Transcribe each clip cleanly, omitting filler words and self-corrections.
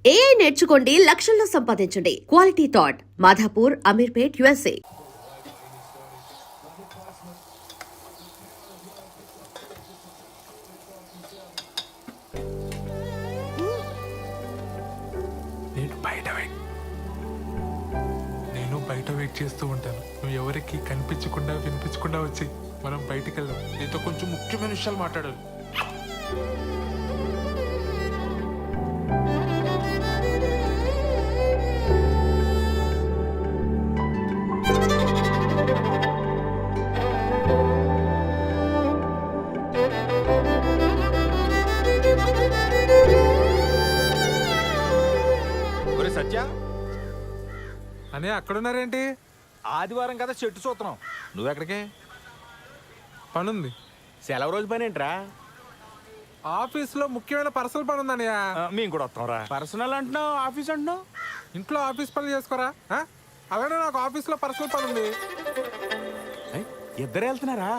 AI నేర్చుకోండి, లక్షల్లో సంపాదించండి. Quality thought Madhapur, Ameerpet, USA. నేను బయట వెయిట్ చేస్తూ ఉంటాను. నువ్వు ఎవరికి కనిపించకుండా వినిపించకుండా వచ్చి మనం బయటికి వెళ్దాం. నీతో కొంచెం ముఖ్యమైన విషయాలు మాట్లాడాలి. సత్య అనే అక్కడున్నారేంటి? ఆదివారం కదా చెట్టు చూస్తున్నాం. నువ్వెక్కడికే? పనుంది. సెలవు రోజు పని ఏంట్రా? ఆఫీస్లో ముఖ్యమైన పర్సనల్ పని ఉందన్నయ్య. మేము కూడా వస్తాం రా. పర్సనల్ అంటున్నావు, ఆఫీస్ అంటున్నావు. ఇంట్లో ఆఫీస్ పనులు చేసుకోరా? అలానే నాకు ఆఫీస్లో పర్సనల్ పని ఉంది. ఇద్దరు వెళ్తున్నారా?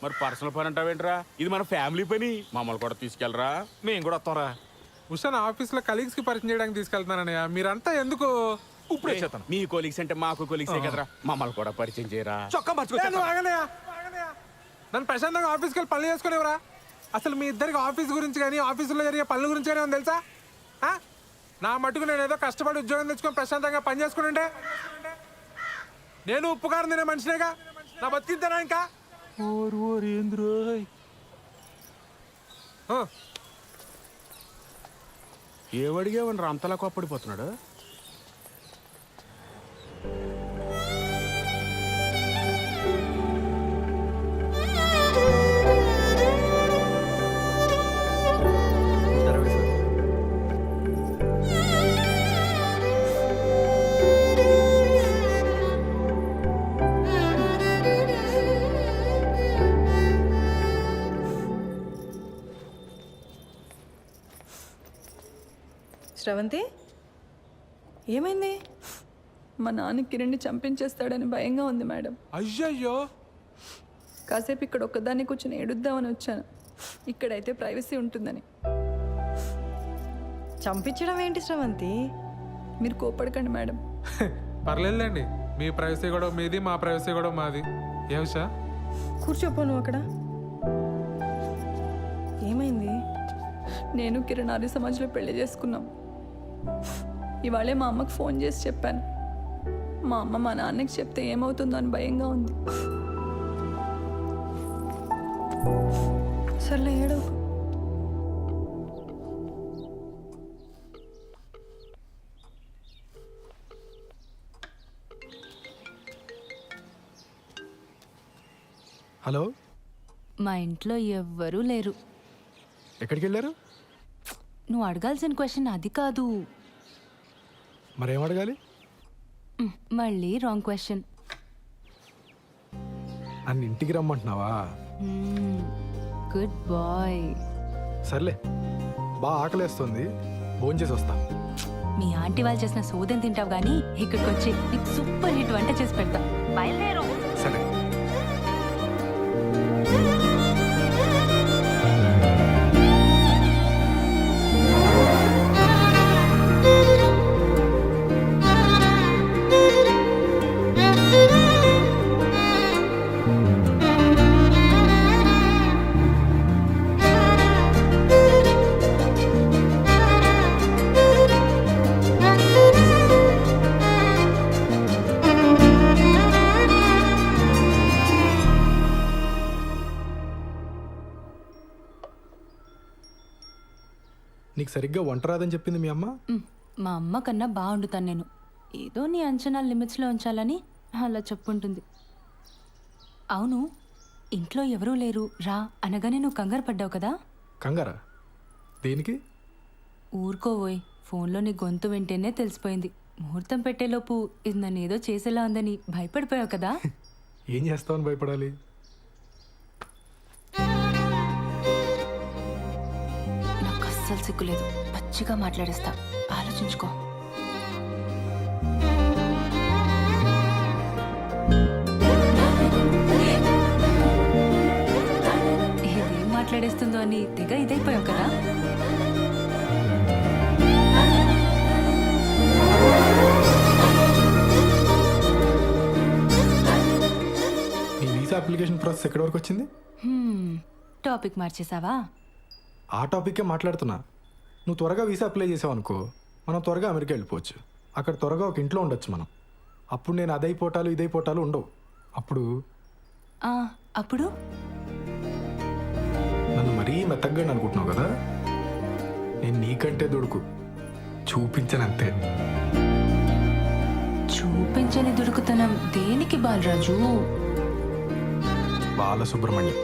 మరి పర్సనల్ పని అంటావేంట్రా? ఇది మన ఫ్యామిలీ పని. మమ్మల్ని కూడా తీసుకెళ్ళరా, మేము కూడా వస్తాం రా. ఉషాన్ ఆఫీస్లో కలీగ్స్ కి పరిచయం చేయడానికి తీసుకెళ్తున్నానయ్య. మీరంతా ఎందుకు? ఇప్పుడు వచ్చేస్తాను. మీ కొలీగ్స్ అంటే మాకు కొలీగ్సే కదరా, మమ్మల్ని కూడా పరిచయం చేయరా. చొక్కా నన్ను ప్రశాంతంగా ఆఫీస్కి వెళ్ళి పనులు చేసుకునేవరా? అసలు మీ ఇద్దరికి ఆఫీస్ గురించి కానీ ఆఫీసులో జరిగే పనుల గురించి కానీ ఏమో తెలుసా? నా మటుకు నేను ఏదో కష్టపడి ఉద్యోగం తెచ్చుకొని ప్రశాంతంగా పని చేసుకుంటే నేను ఉప్పుకారం తినే మనిషినేగా. నా బతికిద్దానా ఇంకా? ఏమడిగేవని అంతలా కోప్పడిపోతున్నాడు? శ్రవంతి, ఏమైంది? మా నాన్న కిరణ్ని చంపించేస్తాడని భయంగా ఉంది మేడం. అయ్యయ్యో. కాసేపు ఇక్కడ ఒక్కదాన్ని కూర్చొని ఏడుద్దామని వచ్చాను. ఇక్కడైతే ప్రైవసీ ఉంటుందని. చంపించడం ఏంటి శ్రవంతి? మీరు కోపడకండి మేడం. పర్లేదులేండి. మీ ప్రైవసీ కూడా మీది, మా ప్రైవసీ కూడా మాది. ఏ ఉషా? కూర్చోపో నువ్వు అక్కడ. ఏమైంది? నేను కిరణ్ ఆర్య సమాజ్లో పెళ్లి చేసుకున్నాం. ఇవాళే మా అమ్మకు ఫోన్ చేసి చెప్పాను. మా అమ్మ మా నాన్నకి చెప్తే ఏమవుతుందో అని భయంగా ఉంది. సర్లే ఏడవు. హలో, మా ఇంట్లో ఎవ్వరూ లేరు. ఎక్కడికి వెళ్ళారు? నువ్వు అడగాల్సిన క్వశ్చన్ అది కాదు. మరేం అడగాలి? మళ్ళీ రాంగ్ క్వశ్చన్. నన్ను ఇంటికి రమ్మంటున్నావా? Good bye. సర్లే, బాగా ఆకలేస్తుంది, భోంచేసి వస్తా. మీ ఆంటీ వాళ్ళు చేసిన సోదం తింటావు కానీ ఇక్కడికి వచ్చి నీకు సూపర్ హిట్ వంట చేసి పెడతా. బయలుదేరు. సరే. నీకు సరిగ్గా వంట రాదని చెప్పింది మీ అమ్మ? మా అమ్మ కన్నా బాగుండుతాను నేను. ఏదో నీ అంచనాల లిమిట్స్లో ఉంచాలని అలా చెప్పుంటుంది. అవును, ఇంట్లో ఎవరూ లేరు రా అనగానే నువ్వు కంగారు పడ్డావు కదా? కంగారా? దేనికి? ఊరుకోవోయ్, ఫోన్లో నీ గొంతు వింటేనే తెలిసిపోయింది. ముహూర్తం పెట్టేలోపు ఇది నన్ను ఏదో చేసేలా ఉందని భయపడిపోయావు కదా? ఏం చేస్తావని భయపడాలి? అస్సలు సిగ్గులేదు, పచ్చిగా మాట్లాడేస్తా. ఆలోచించుకో. ఇదేం మాట్లాడేస్తుందో అని తెగ ఇదైపోయావు కదా? అప్లికేషన్ ప్రాసెస్ ఎక్కడి వరకు వచ్చింది? టాపిక్ మార్చేసావా? ఆ టాపిక్కే మాట్లాడుతున్నా. నువ్వు త్వరగా వీసా అప్లై చేసావు అనుకో, మనం త్వరగా అమెరికా వెళ్ళిపోవచ్చు. అక్కడ త్వరగా ఒక ఇంట్లో ఉండొచ్చు మనం. అప్పుడు నేను అదైపోటాలు ఇదైపోటాలు ఉండవు. అప్పుడు ఆ, అప్పుడు నన్ను మరీ మెత్తగా అనుకుంటున్నావు కదా. నేను నీకంటే దొడుకు చూపించనంతే. చూపించని దుడుకుతనం దేనికి బాలరాజు? బాలసుబ్రహ్మణ్యం.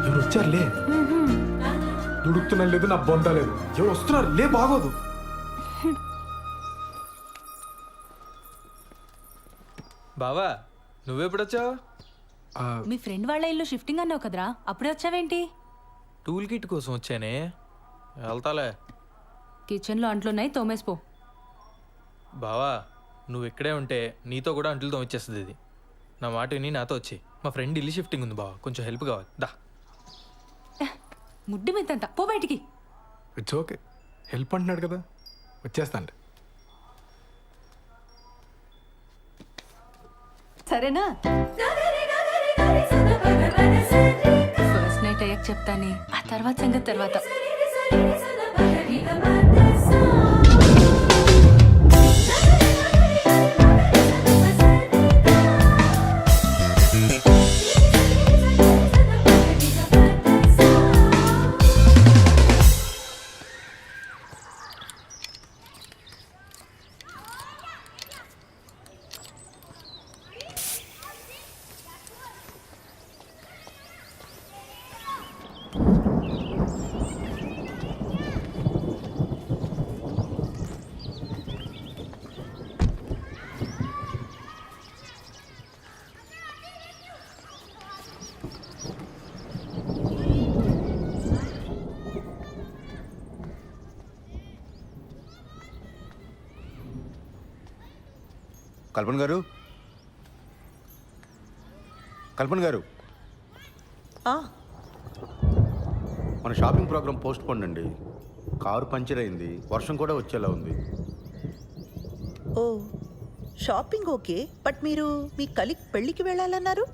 ఎవరు వచ్చారులే. దుడుకుతున్నా లేదు, నా బొంద లేదు. ఎవరు వస్తున్నారు లే, బాగోదు. బావా నువ్వెప్పుడొచ్చావు? మీ ఫ్రెండ్ వాళ్ళ ఇల్లు షిఫ్టింగ్ అన్నావు కదరా, అప్పుడే వచ్చావేంటి? టూల్ కిట్ కోసం వచ్చానే, వెళ్తాలే. కిచెన్లో అంట్లున్నాయి, తోమేసిపో. బావా నువ్వు ఇక్కడే ఉంటే నీతో కూడా అంట్లు తోమిచ్చేస్తుంది ఇది. నా మాట విని నాతో వచ్చి. మా ఫ్రెండ్ ఇల్లు షిఫ్టింగ్ ఉంది బావా, కొంచెం హెల్ప్ కావాలి. దా. ముడ్డి మెత్తంట, పో బయటికి. ఇట్స్ ఓకే, హెల్ప్ అంటున్నాడు కదా, వచ్చేస్తాను. సరేనా? ఫస్ట్ నైట్ అయ్యాక చెప్తానే, ఆ తర్వాత సంగతి తర్వాత. కల్పన గారు, కల్పన గారు, మన షాపింగ్ ప్రోగ్రామ్ పోస్ట్ పోన్ అండి. కారు పంచర్ అయింది, వర్షం కూడా వచ్చేలా ఉంది. ఓ షాపింగ్ ఓకే, బట్ మీరు మీ కలీగ్ పెళ్ళికి వెళ్ళాలన్నారు.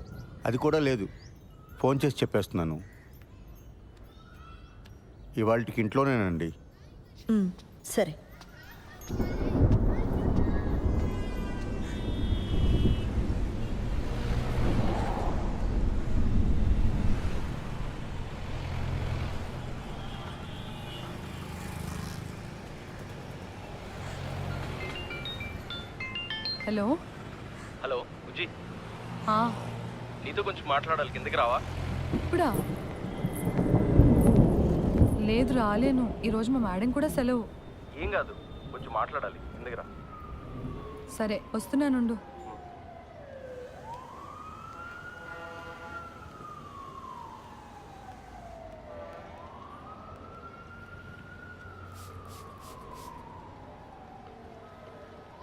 అది కూడా లేదు, ఫోన్ చేసి చెప్పేస్తున్నాను. ఇవాళకి ఇంట్లోనేనండి. సరే. హలో. హలో బుజ్జి, ఆ, నీతో కొంచెం మాట్లాడాలి, కిందకి రావా? ఇప్పుడా? లేదు, రాలేను. ఈరోజు మా మేడం కూడా సెలవు. ఏం కాదు, కొంచెం మాట్లాడాలి, కిందకి రా. సరే వస్తున్నానుండు.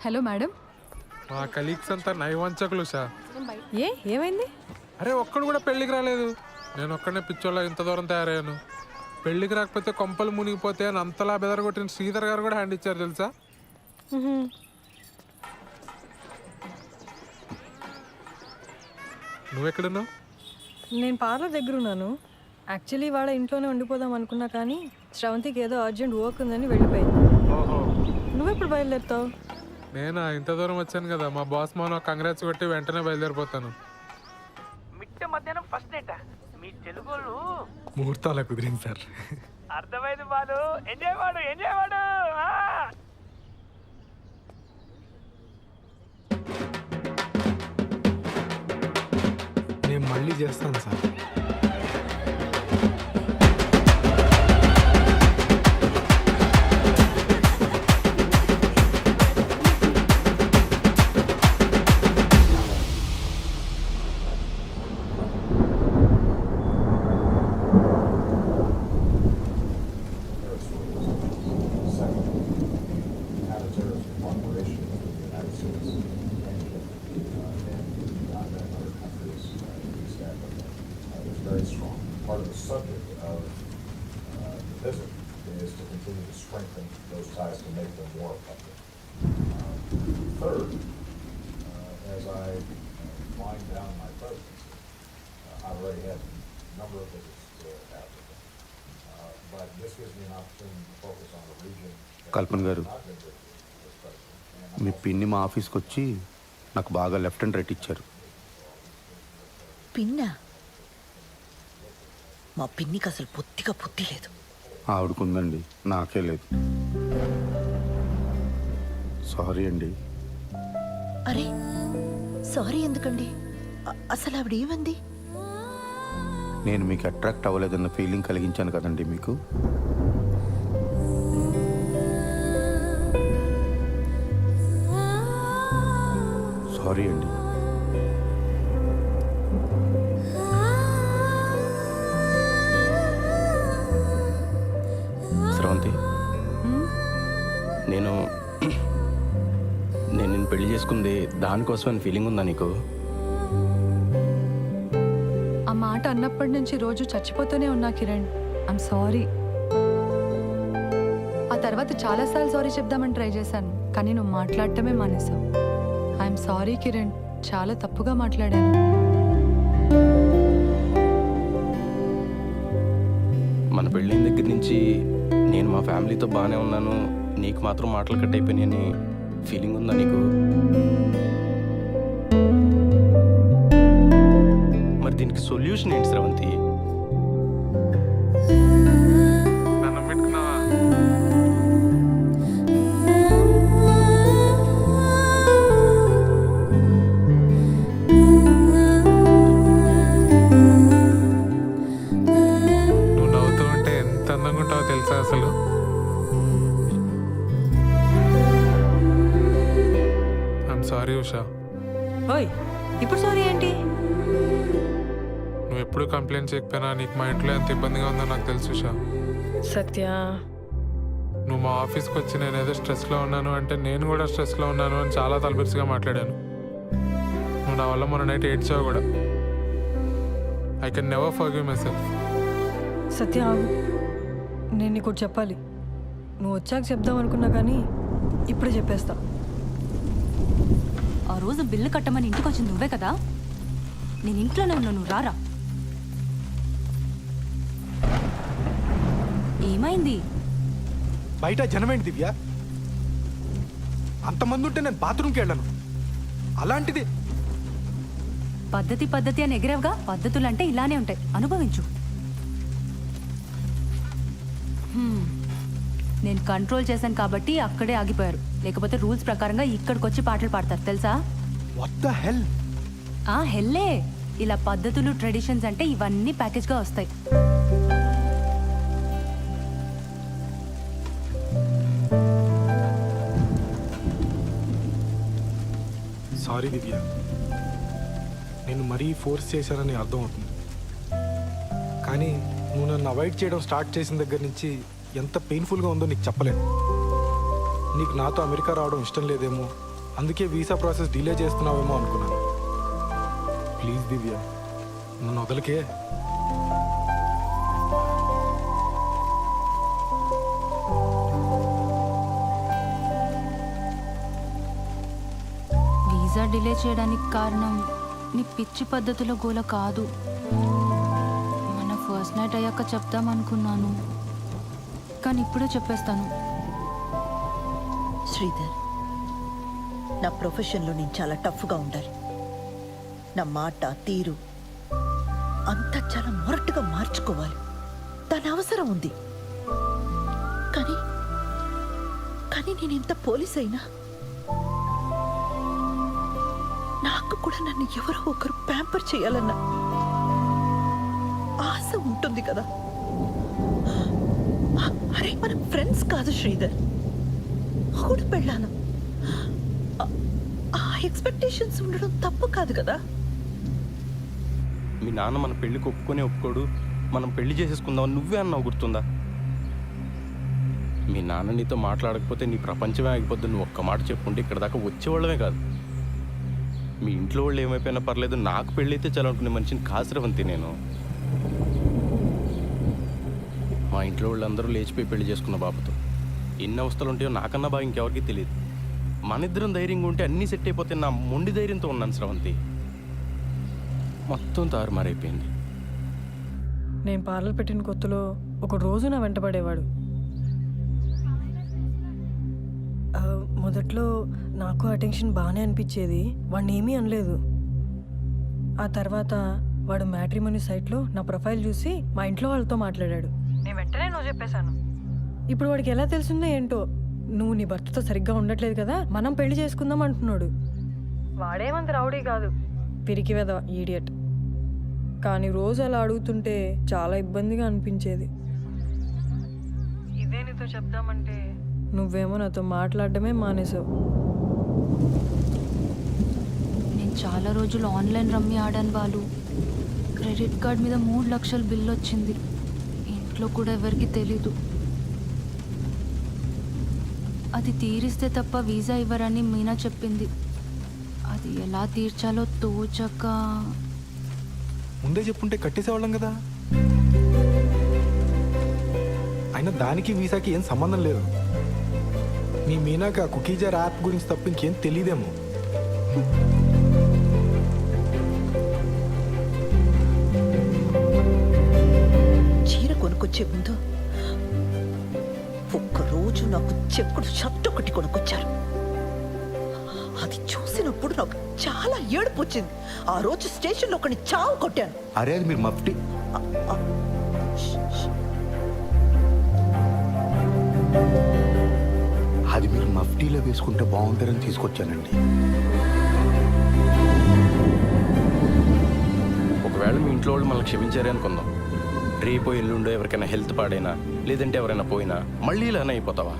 Hello madam. మా కలీగ్స్ అంతా నైవంచకులు సార్. ఏమైంది? అరే ఒక్కడు కూడా పెళ్ళికి రాలేదు. నేను ఒక్కడనే పిచ్చోళ్ళ ఇంత దూరం తయారయ్యాను. పెళ్ళికి రాకపోతే కొంపలు మునిగిపోతే అని అంతలా బెదరగొట్టిన శ్రీధర్ గారు కూడా హ్యాండ్ ఇచ్చారు తెలుసా. నువ్వెక్కడున్నావు? నేను పార్లర్ దగ్గర ఉన్నాను. యాక్చువల్లీ వాళ్ళ ఇంట్లోనే ఉండిపోదాం అనుకున్నా, కానీ శ్రవంతికి ఏదో అర్జెంట్ వర్క్ ఉందని వెళ్ళిపోయింది. నువ్వెప్పుడు బయలుదేరుతావు? నేను ఇంత దూరం వచ్చాను కదా, మా బాస్ మౌన కంగ్రాట్స్ కొట్టి వెంటనే బయలుదేరిపోతాను. మిట్ట మధ్యాహ్నం ఫస్ట్ నైట్ మీ తెలుగులు ముహూర్తం అలా కుదిరింది సార్. అర్థమైంది బాలు. ఎంజాయ్ వాడు, ఎంజాయ్ వాడు. నేను మళ్ళీ చేస్తాను sir. the subject of the visit is to continue to strengthen those ties to make them more effective. Third, as I wind down my presidency, I've already had a number of visits to Africa, but this gives me an opportunity to focus on a region that కల్పన్ గారు, I've been visiting as president. మీ పిన్ని మా ఆఫీస్కి వచ్చి నాకు బాగా left and right ఇచ్చారు. పిన్నా? మా పిన్నికి అసలు బొత్తిగా బుద్ధి లేదు. ఆవిడకుందండి, నాకే లేదు. సారీ అండి. అరే సారీ ఎందుకండి? అసలు ఆవిడ ఏమంది? నేను మీకు అట్రాక్ట్ అవ్వలేదన్న ఫీలింగ్ కలిగించాను కదండి మీకు. సారీ అండి. శ్రవంతి, నేను నిన్ను పెళ్లి చేసుకుంది దానికోసమని ఫీలింగ్ ఉందా నీకు? ఆ మాట అన్నప్పటి నుంచి రోజు చచ్చిపోతూనే ఉన్నా కిరణ్. I'm sorry. ఆ తర్వాత చాలాసార్లు సారీ చెప్దామని ట్రై చేశాను, కానీ నువ్వు మాట్లాడటమే మానేశావు. ఐఎమ్ సారీ కిరణ్, చాలా తప్పుగా మాట్లాడాను. మన పెళ్ళైన దగ్గర నుంచి నేను మా ఫ్యామిలీతో బాగానే ఉన్నాను, నీకు మాత్రం మాటలు కట్ అయిపోయినాయని ఫీలింగ్ ఉందా నీకు? మరి దీనికి సొల్యూషన్ ఏంటి శ్రవంతి? నన్ను పెట్టుకున్నావా? నువ్వు నవ్వుతూ ఉంటే ఎంత అందంగా ఉంటావో తెలుసా అసలు. I'm sorry Usha. ఓయ్ ఇప్పుడు సారీ ఏంటి? నువ్వు ఎప్పుడు కంప్లైంట్ చేయకపోయినా నీకు మా ఇంట్లో ఎంత ఇబ్బందిగా ఉందో నాకు తెలుసు ఉషా. సత్య, నువ్వు మా ఆఫీస్కి వచ్చి నేను ఏదో స్ట్రెస్లో ఉన్నాను అంటే నేను కూడా స్ట్రెస్లో ఉన్నాను అని చాలా తలబిరుసుగా మాట్లాడాను. నువ్వు నా వల్ల మొన్న నైట్ ఏడ్చావు కూడా. I can never forgive myself. Satya ఆగు. నేను నీకు ఒకటి చెప్పాలి. నువ్వు వచ్చాక చెప్దాం అనుకున్నా కానీ ఇప్పుడు చెప్పేస్తా. ఆ రోజు బిల్లు కట్టమని ఇంటికి వచ్చింది నువ్వే కదా? నేను ఇంట్లోనే ఉన్నా, నువ్వు రారా. ఏమైంది? బయట జనమేంటి దివ్య? అంతమంది ఉంటే నేను బాత్రూమ్కి వెళ్ళను. అలాంటిది పద్ధతి పద్ధతి అని ఎగిరేవుగా. పద్ధతులు అంటే ఇలానే ఉంటాయి, అనుభవించు. నేను కంట్రోల్ చేశాను కాబట్టి అక్కడే ఆగిపోయారు, లేకపోతే రూల్స్ ప్రకారంగా ఇక్కడికి వచ్చి పాటలు పాడతారు తెలుసా? What the hell? ఆ హెల్లే. ఇలా పద్ధతులు ట్రెడిషన్స్ అంటే ఇవన్నీ ప్యాకేజ్గా వస్తాయి. సారీ దివ్య, నేను మరీ ఫోర్స్ చేశానని అర్థమవుతుంది. కానీ నువ్వు నన్ను అవాయిడ్ చేయడం స్టార్ట్ చేసిన దగ్గర నుంచి ఎంత పెయిన్ఫుల్గా ఉందో నీకు చెప్పలేను. నీకు నాతో అమెరికా రావడం ఇష్టం లేదేమో, అందుకే వీసా ప్రాసెస్ డిలే చేస్తున్నావేమో అనుకున్నాను. ప్లీజ్ దివ్య, నన్ను వదలకే. వీసా డిలే చేయడానికి కారణం నీ పిచ్చి పద్ధతుల గోల కాదు. మన ఫస్ట్ నైట్ అయ్యాక చెప్తామనుకున్నాను, కానీ ఇప్పుడే చెప్పేస్తాను. శ్రీధర్, నా ప్రొఫెషన్లో నేను చాలా టఫ్గా ఉండాలి. నా మాట తీరు అంతా చాలా మొరటుగా మార్చుకోవాలి. దాని అవసరం ఉంది. కానీ కానీ నేను ఇంత పోలీస్ అయినా నాకు కూడా నన్ను ఎవరో ఒకరు ప్యాంపర్ చేయాలన్న ఆశ ఉంటుంది కదా. అరే మనం ఫ్రెండ్స్ కాదు శ్రీధర్, కూడా పెళ్ళాను. ఆ ఎక్స్పెక్టేషన్స్ ఉండడం తప్పు కాదు కదా. మీ నాన్న మన పెళ్ళికి ఒప్పుకోడు, మనం పెళ్లి చేసేసుకుందాం నువ్వే అన్నావు, గుర్తుందా? మీ నాన్న నీతో మాట్లాడకపోతే నీ ప్రపంచమే ఆగిపోద్దు. నువ్వు ఒక్క మాట చెప్పుంటే ఇక్కడ దాకా వచ్చేవాళ్ళమే కాదు. మీ ఇంట్లో వాళ్ళు ఏమైపోయినా పర్లేదు, నాకు పెళ్ళి అయితే చాలా అనుకునే మనిషిని కాదు శ్రవంతి నేను. మా ఇంట్లో వాళ్ళందరూ లేచిపోయి పెళ్లి చేసుకున్న బాబుతో ఎన్ని అవస్థలు ఉంటాయో నాకన్నా బాగా ఇంకెవరికి తెలియదు. మన ఇద్దరం ధైర్యంగా ఉంటే అన్నీ సెట్ అయిపోతే నా మొండి ధైర్యంతో ఉన్నాను స్రవంతి. మొత్తం తారుమారైపోయింది. నేను పార్లర్ పెట్టిన కొత్తలో ఒక రోజు నా వెంటపడేవాడు. మొదట్లో నాకు అటెన్షన్ బాగానే అనిపించేది, వాడిని ఏమీ అనలేదు. ఆ తర్వాత వాడు మ్యాట్రిమోనీ సైట్లో నా ప్రొఫైల్ చూసి మా ఇంట్లో వాళ్ళతో మాట్లాడాడు. నేను వెంటనే నువ్వు చెప్పేశాను. ఇప్పుడు వాడికి ఎలా తెలిసిందో ఏంటో, నువ్వు నీ భర్తతో సరిగ్గా ఉండట్లేదు కదా, మనం పెళ్లి చేసుకుందాం అంటున్నాడు. వాడేమంత రౌడీ కాదు, పిరికి వెధవ, ఈడియట్. కానీ రోజు అలా అడుగుతుంటే చాలా ఇబ్బందిగా అనిపించేది. ఇదే నీతో చెప్దామంటే నువ్వేమో నాతో మాట్లాడడమే మానేసావు. నేను చాలా రోజులు ఆన్లైన్ రమ్మీ ఆడాను బాలు. క్రెడిట్ కార్డ్ మీద 3 లక్షల బిల్ వచ్చింది. ఇంట్లో కూడా ఎవరికి తెలీదు. అది తీరిస్తే తప్ప వీసా ఇవ్వరని మీనా చెప్పింది. అది ఎలా తీర్చాలో తోచక. ముందే చెప్పుంటే కట్టేసేవాళ్ళం కదా. అయినా దానికి వీసాకి ఏం సంబంధం లేదు. మీ మీనాకి ఆ కుకీజార్ యాప్ గురించి తప్ప ఇంకేం తెలియదేమో. చీర కొనుక్కొచ్చే ముందు ఒక్కరోజు నాకు చెక్కుడు షర్ట్ ఒకటి కొనుక్కొచ్చారు. అది చూసినప్పుడు నాకు చాలా ఏడుపు వచ్చింది. ఆ రోజు స్టేషన్లో ఒకని చావు కొట్టాను. అరే అది మీరు మఫ్టీ. అది మీరు మఫ్టీలో వేసుకుంటే బాగుంటారని తీసుకొచ్చానండి. ఒకవేళ మీ ఇంట్లో వాళ్ళు మనల్ని క్షమించారే అనుకుందాం. రేపో ఎల్లుండో ఎవరికైనా హెల్త్ పాడైనా లేదంటే ఎవరైనా పోయినా మళ్ళీ ఇలానే అయిపోతావా?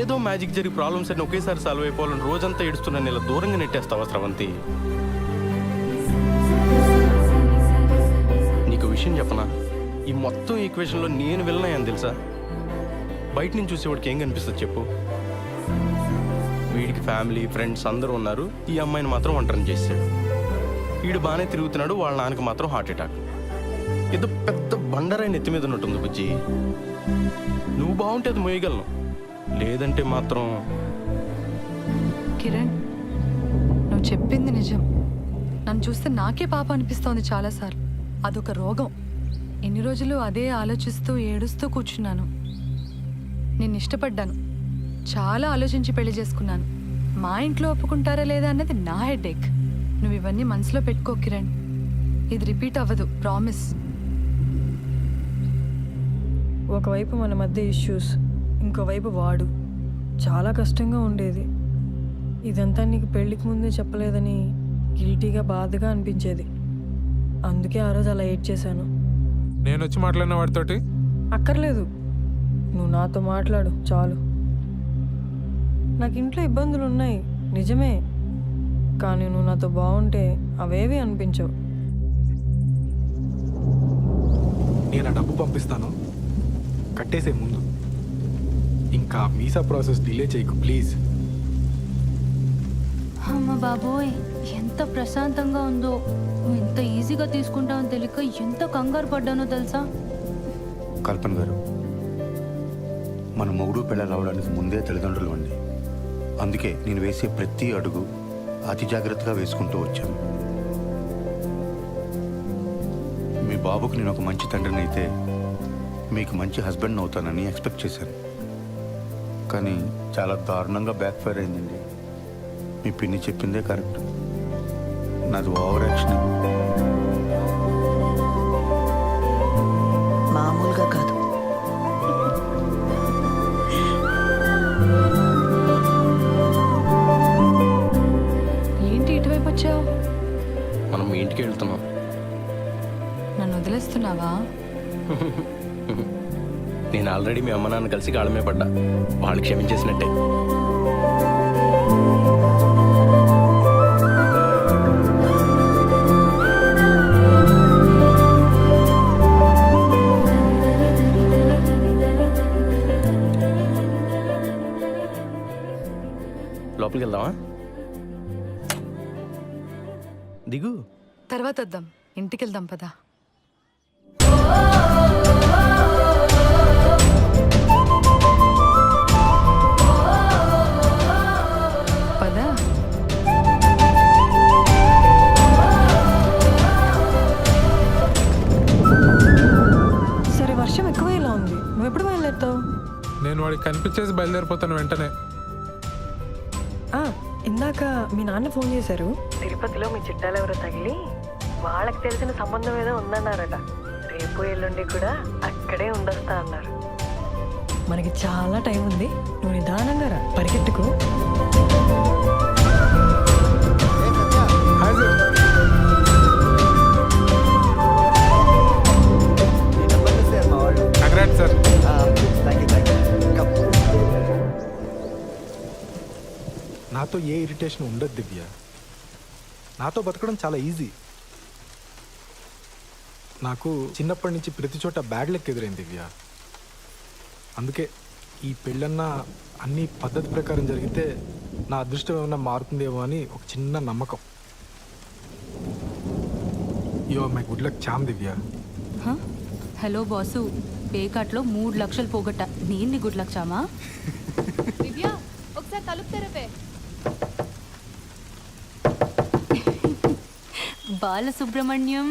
ఏదో మ్యాజిక్ జరిగి ప్రాబ్లమ్స్ అన్ని ఒకేసారి సాల్వ్ అయిపోవాలని రోజంతా ఏడుస్తున్నా ఇలా దూరంగా నెట్టేస్తావా స్రవంతి? నీకు విషయం చెప్పనా, ఈ మొత్తం ఈక్వేషన్లో నేను వెళ్ళినాయని తెలుసా? బయట నుంచి చూసేవాడికి ఏం కనిపిస్తుంది చెప్పు? వీడికి ఫ్యామిలీ ఫ్రెండ్స్ అందరూ ఉన్నారు, ఈ అమ్మాయిని మాత్రం ఒంటరిని చేశాడు. వీడు బాగానే తిరుగుతున్నాడు, వాళ్ళ నాన్నకి మాత్రం హార్ట్ అటాక్. ఏదో పెద్ద బండరాయి నెత్తి మీద ఉన్నట్టుంది బుజ్జి. నువ్వు బాగుంటే అది మోయగలను, లేదంటే మాత్రం. కిరణ్, నువ్వు చెప్పింది నిజం. నన్ను చూస్తే నాకే పాప అనిపిస్తోంది చాలాసార్లు. అదొక రోగం. ఎన్ని రోజులు అదే ఆలోచిస్తూ ఏడుస్తూ కూర్చున్నాను. నేను ఇష్టపడ్డాను, చాలా ఆలోచించి పెళ్లి చేసుకున్నాను. మా ఇంట్లో ఒప్పుకుంటారా లేదా అన్నది నా హెడేక్. నువ్వు ఇవన్నీ మనసులో పెట్టుకో కిరణ్. ఇది రిపీట్ అవ్వదు, ప్రామిస్. ఒకవైపు మన మధ్య ఇష్యూస్, ఇంకోవైపు వాడు. చాలా కష్టంగా ఉండేది. ఇదంతా నీకు పెళ్ళికి ముందే చెప్పలేదని గిల్టీగా బాధగా అనిపించేది. అందుకే ఆ రోజు అలా ఏడ్ చేశాను. నేను వచ్చి మాట్లాడిన వాడితోటి అక్కర్లేదు, నువ్వు నాతో మాట్లాడు చాలు. నాకు ఇంట్లో ఇబ్బందులు ఉన్నాయి నిజమే, కానీ నువ్వు నాతో బాగుంటే అవేవి అనిపించవు. నేను ఆ డబ్బు పంపిస్తాను, కట్టేసే ముందు. ఇంకా వీసా ప్రాసెస్ డిలే చేయకు ప్లీజ్. అమ్మ బాబోయ్, ఎంత ప్రశాంతంగా ఉందో. నువ్వు ఎంత ఈజీగా తీసుకుంటావని తెలియక ఎంత కంగారు పడ్డానో తెలుసా? కల్పన గారు, మన మొగుడు పిల్లలు అవడానికి ముందే తల్లిదండ్రులు అండి. అందుకే నేను వేసే ప్రతి అడుగు అతి జాగ్రత్తగా వేసుకుంటూ వచ్చాను. మీ బాబుకు నేను ఒక మంచి తండ్రిని అయితే మీకు మంచి హస్బెండ్ అవుతానని ఎక్స్పెక్ట్ చేశాను. కానీ చాలా దారుణంగా బ్యాక్ ఫైర్ అయిందండి. మీ పిన్ని చెప్పిందే కరెక్ట్, నాది ఓవర్ యాక్షన్. మామూలుగా కాదు. ఏంటి ఇటువైపు వచ్చావు? మనం మీ ఇంటికి వెళ్తున్నాం. నన్ను వదిలేస్తున్నావా? నేను ఆల్రెడీ మీ అమ్మ నాన్న కలిసి గాళమే పడ్డా, వాళ్ళు క్షమించేసినట్టే. లోపలికి వెళ్దామా? దిగు. తర్వాత వద్దాం, ఇంటికి వెళ్దాం పదా. బయలుదేరిపోతాను వెంటనే. ఆ, ఇందాక మీ నాన్న ఫోన్ చేశారు. తిరుపతిలో మీ చుట్టాలు ఎవరో తగిలి వాళ్ళకి తెలిసిన సంబంధం ఏదో ఉందన్నారట. రేపు ఎల్లుండి కూడా అక్కడే ఉండొస్తా అన్నారు. మనకి చాలా టైం ఉంది, నువ్వు నిదానంగా రా, పరిగెట్టుకు. Hi sir. Congrats sir. నాతో ఏ ఇరిటేషన్ ఉండదు దివ్య. నాతో బతకడం చాలా ఈజీ. నాకు చిన్నప్పటి నుంచి ప్రతి చోట బ్యాడ్ లెక్క ఎదురైంది దివ్య. అందుకే ఈ పెళ్ళన్నా అన్ని పద్ధతి ప్రకారం జరిగితే నా అదృష్టం ఏమన్నా మారుతుందేమో అని ఒక చిన్న నమ్మకం. యో మై గుడ్ లక్ చామ్ దివ్య. హ? హలో బాసు, పేకాట్లో 3 లక్షలు పోగొట్ట. నేను గుడ్ లక్షామా? దివ్య ఒకసారి తలుపు తెరవే. బాలసుబ్రహ్మణ్యం